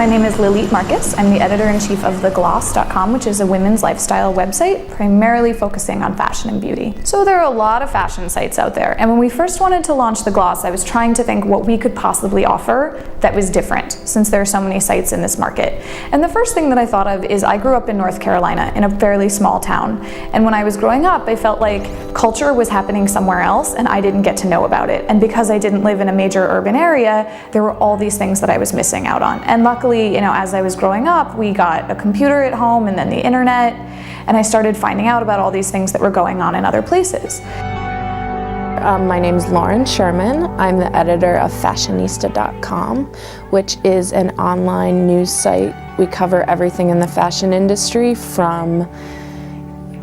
name is Lilith Marcus. I'm the editor-in-chief of thegloss.com, which is a women's lifestyle website primarily focusing on fashion and beauty. So there are a lot of fashion sites out there, and when we first wanted to launch The Gloss, I was trying to think what we could possibly offer that was different, since there are so many sites in this market. And the first thing that I thought of is I grew up in North Carolina in a fairly small town, and when I was growing up, I felt like culture was happening somewhere else and I didn't get to know about it. And because I didn't live in a major urban area, there were all these things that I was missing out on. And luckily, as I was growing up, we got a computer at home and then the internet, and I started finding out about all these things that were going on in other places. My name is Lauren Sherman. I'm the editor of fashionista.com, which is an online news site. We cover everything in the fashion industry, from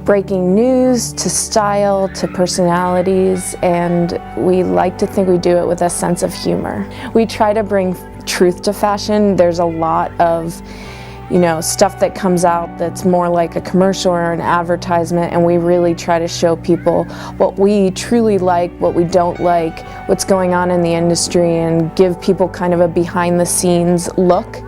breaking news to style to personalities, and we like to think we do it with a sense of humor. We try to bring truth to fashion. There's a lot of stuff that comes out that's more like a commercial or an advertisement, and we really try to show people what we truly like, what we don't like, what's going on in the industry, and give people kind of a behind the scenes look,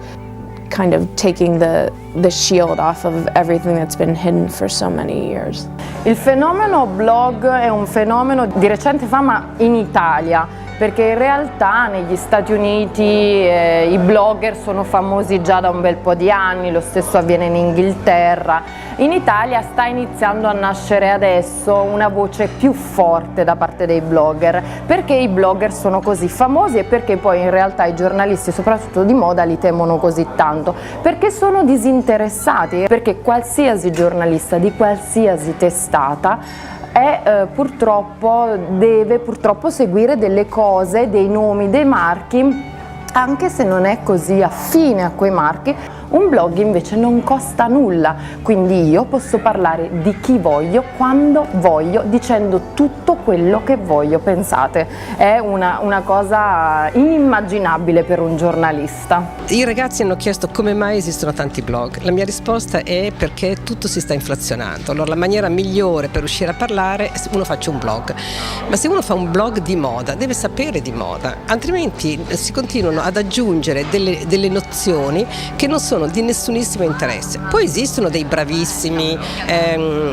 kind of taking the shield off of everything that's been hidden for so many years. Il fenomeno blog è un fenomeno di recente fama in Italia, perché in realtà negli Stati Uniti i blogger sono famosi già da un bel po' di anni, lo stesso avviene in Inghilterra. In Italia sta iniziando a nascere adesso una voce più forte da parte dei blogger, perché i blogger sono così famosi e perché poi in realtà i giornalisti, soprattutto di moda, li temono così tanto, perché sono disinteressati, perché qualsiasi giornalista di qualsiasi testata deve purtroppo seguire delle cose, dei nomi, dei marchi, anche se non è così affine a quei marchi. Un blog invece non costa nulla, quindi io posso parlare di chi voglio, quando voglio, dicendo tutto quello che voglio, pensate. È una cosa inimmaginabile per un giornalista. I ragazzi hanno chiesto come mai esistono tanti blog. La mia risposta è perché tutto si sta inflazionando. Allora la maniera migliore per riuscire a parlare è se uno faccia un blog. Ma se uno fa un blog di moda, deve sapere di moda, altrimenti si continuano ad aggiungere delle nozioni che non sono di nessunissimo interesse. Poi esistono dei bravissimi,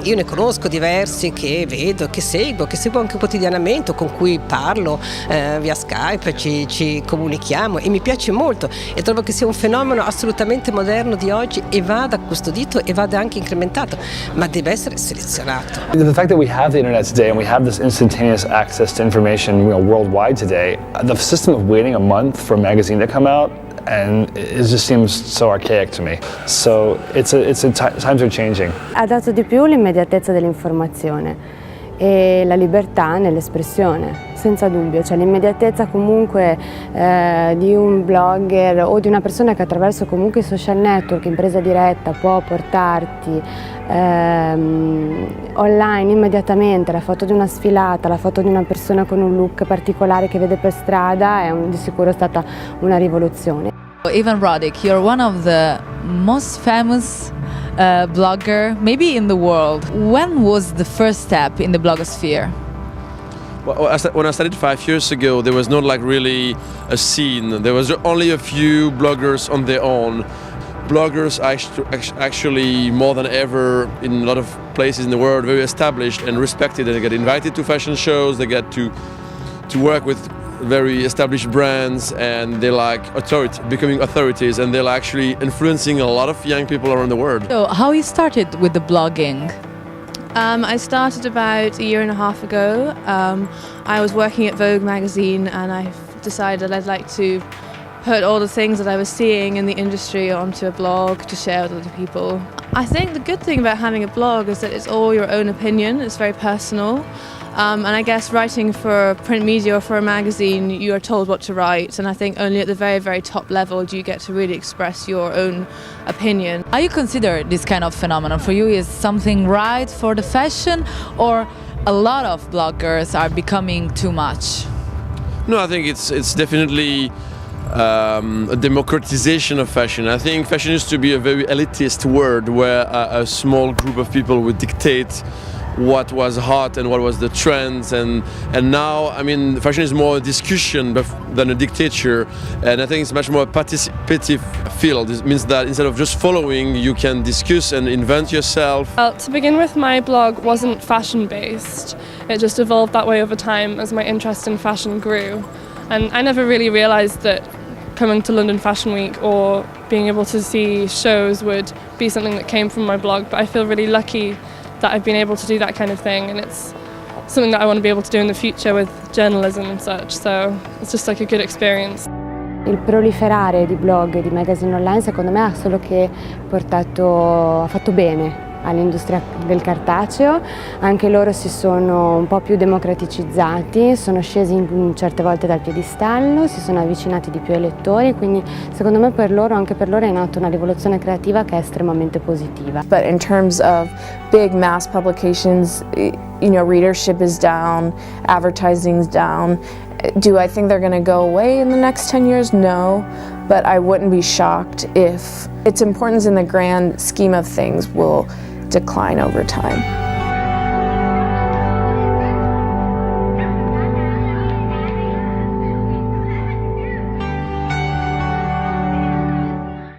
io ne conosco diversi che vedo, che seguo anche quotidianamente, con cui parlo via Skype, ci comunichiamo, e mi piace molto e trovo che sia un fenomeno assolutamente moderno di oggi e vada custodito e vada anche incrementato, ma deve essere selezionato. The fact that we have the internet today and we have this instantaneous access to information worldwide today, the system of waiting a month for a magazine to come out, and it just seems so archaic to me. So times are changing. Ha dato di più l'immediatezza dell'informazione e la libertà nell'espressione, senza dubbio. Cioè l'immediatezza comunque di un blogger o di una persona che attraverso comunque i social network in presa diretta può portarti online immediatamente la foto di una sfilata, la foto di una persona con un look particolare che vede per strada, è di sicuro stata una rivoluzione. Ivan Roddick, you're one of the most famous blogger maybe in the world. When was the first step in the blogosphere? Well, when I started 5 years ago, there was not really a scene. There was only a few bloggers on their own. Bloggers are actually more than ever in a lot of places in the world very established and respected. They get invited to fashion shows, they get to work with very established brands, and they're becoming authorities, and they're actually influencing a lot of young people around the world. So how you started with the blogging? I started about a year and a half ago. I was working at Vogue magazine, and I decided I'd like to put all the things that I was seeing in the industry onto a blog to share with other people. I think the good thing about having a blog is that it's all your own opinion, it's very personal. And I guess writing for print media or for a magazine, you are told what to write, and I think only at the very, very top level do you get to really express your own opinion. How you consider this kind of phenomenon? For you, is something right for the fashion, or a lot of bloggers are becoming too much? No, I think it's definitely a democratization of fashion. I think fashion used to be a very elitist word where a small group of people would dictate what was hot and what was the trends, and now, I mean, fashion is more a discussion than a dictature, and I think it's much more a participative field. It means that instead of just following, you can discuss and invent yourself. Well, to begin with, my blog wasn't fashion based. It just evolved that way over time as my interest in fashion grew, and I never really realised that coming to London Fashion Week or being able to see shows would be something that came from my blog, but I feel really lucky that I've been able to do that kind of thing, and it's something that I want to be able to do in the future with journalism and such, so it's just like a good experience. Il proliferare di blog e di magazine online secondo me ha solo che ha fatto bene all'industria del cartaceo, anche loro si sono un po' più democraticizzati, sono scesi certe volte dal piedistallo, si sono avvicinati di più ai lettori, quindi secondo me anche per loro è nata una rivoluzione creativa che è estremamente positiva. But in terms of big mass publications, readership is down, advertising's down. Do I think they're going to go away in the next 10 years? No, but I wouldn't be shocked if its importance in the grand scheme of things will decline over time.